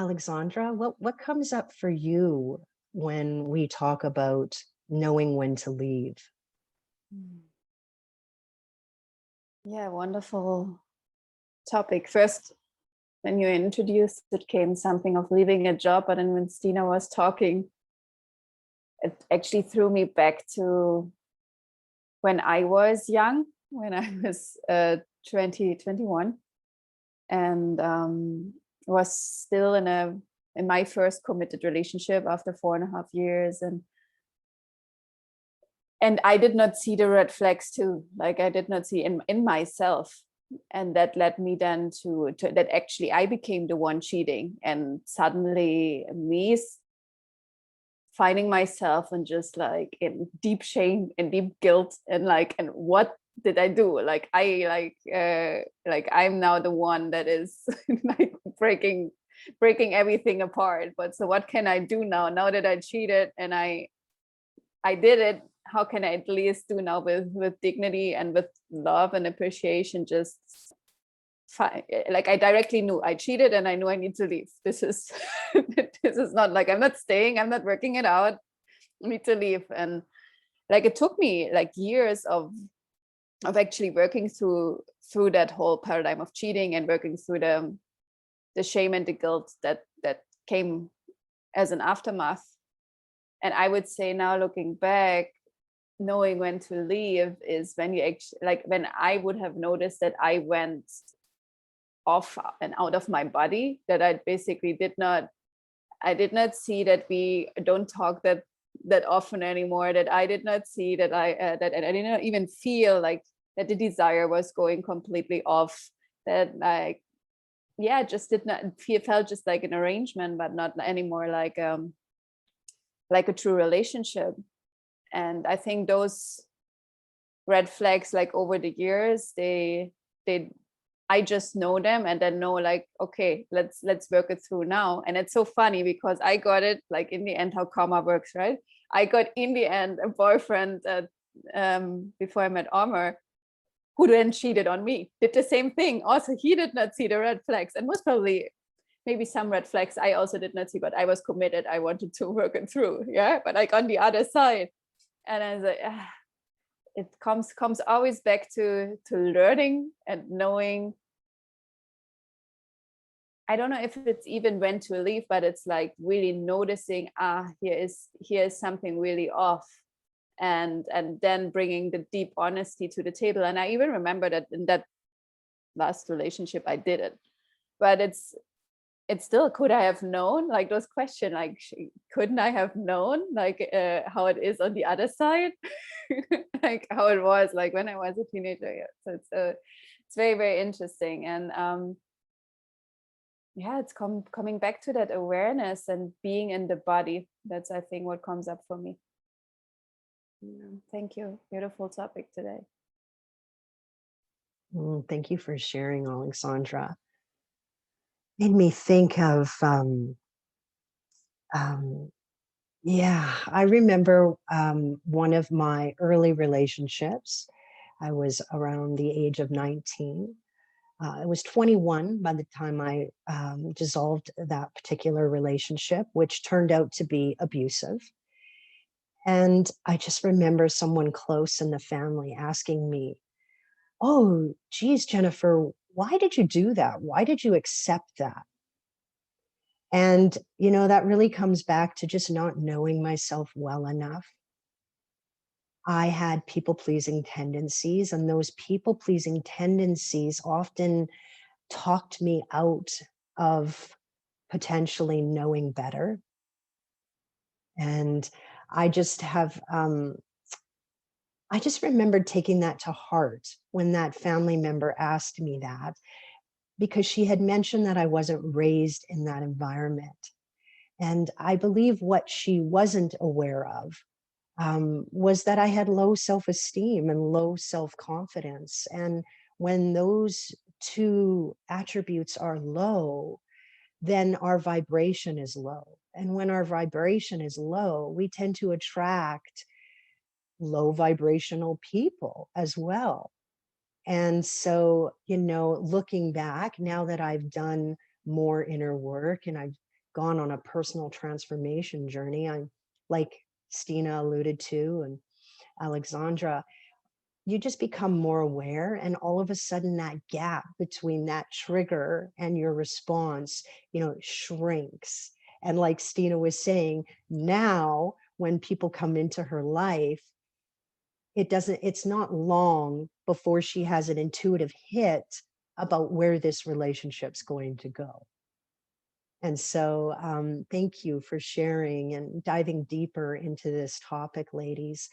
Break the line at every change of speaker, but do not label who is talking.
Alexandra, what comes up for you when we talk about knowing when to leave?
Yeah, wonderful topic. First, when you introduced it, came something of leaving a job, but then when Steena was talking, it actually threw me back to when I was young, when I was 20, 21, and was still in my first committed relationship after 4.5 years, and I did not see the red flags too. Like I did not see in myself. And that led me then to that actually I became the one cheating, and suddenly me finding myself and just like in deep shame and deep guilt and like, and what did I do? Like I'm now the one that is like breaking everything apart. But so what can I do now that I cheated and I did it? How can I at least do now with dignity and with love and appreciation? Just like I directly knew I cheated and I knew I need to leave. This is this is not like I'm not staying, I'm not working it out. I need to leave. And like it took me like years of actually working through that whole paradigm of cheating and working through the shame and the guilt that came as an aftermath. And I would say now looking back, knowing when to leave is when you actually, like when I would have noticed that I went off and out of my body, that I basically did not see that we don't talk that often anymore, that I did not see that that I did not even feel like that the desire was going completely off, that like, yeah, just did not feel, felt just like an arrangement, but not anymore like a true relationship. And I think those red flags, like over the years, I just know them and then know like, okay, let's work it through now. And it's so funny because I got it like in the end how karma works, right? I got in the end a boyfriend before I met Omar, who then cheated on me, did the same thing. Also, he did not see the red flags, and most probably maybe some red flags I also did not see, but I was committed. I wanted to work it through. Yeah. But like on the other side, and I was like, it comes always back to learning and knowing. I don't know if it's even when to leave, but it's like really noticing, here is something really off, and then bringing the deep honesty to the table. And I even remember that in that last relationship I did it, but it's still, could I have known, like those questions, like couldn't I have known like how it is on the other side, like how it was like when I was a teenager. Yeah. So it's very, very interesting. And yeah, it's coming back to that awareness and being in the body. That's, I think, what comes up for me. Thank you. Beautiful topic today.
Thank you for sharing, Alexandra. Made me think of, yeah, I remember one of my early relationships. I was around the age of 19. I was 21 by the time I dissolved that particular relationship, which turned out to be abusive. And I just remember someone close in the family asking me, "Oh, geez, Jennifer, why did you do that? Why did you accept that?" And, you know, that really comes back to just not knowing myself well enough. I had people-pleasing tendencies, and those people-pleasing tendencies often talked me out of potentially knowing better. And I just have, I just remembered taking that to heart when that family member asked me that, because she had mentioned that I wasn't raised in that environment. And I believe what she wasn't aware of was that I had low self-esteem and low self-confidence. And when those two attributes are low, then our vibration is low. And when our vibration is low, we tend to attract low vibrational people as well. And so, you know, looking back, now that I've done more inner work and I've gone on a personal transformation journey. I'm like Steena alluded to, and Alexandra, you just become more aware, and all of a sudden that gap between that trigger and your response, shrinks. And like Steena was saying, now when people come into her life, it's not long before she has an intuitive hit about where this relationship's going to go. And so thank you for sharing and diving deeper into this topic, ladies.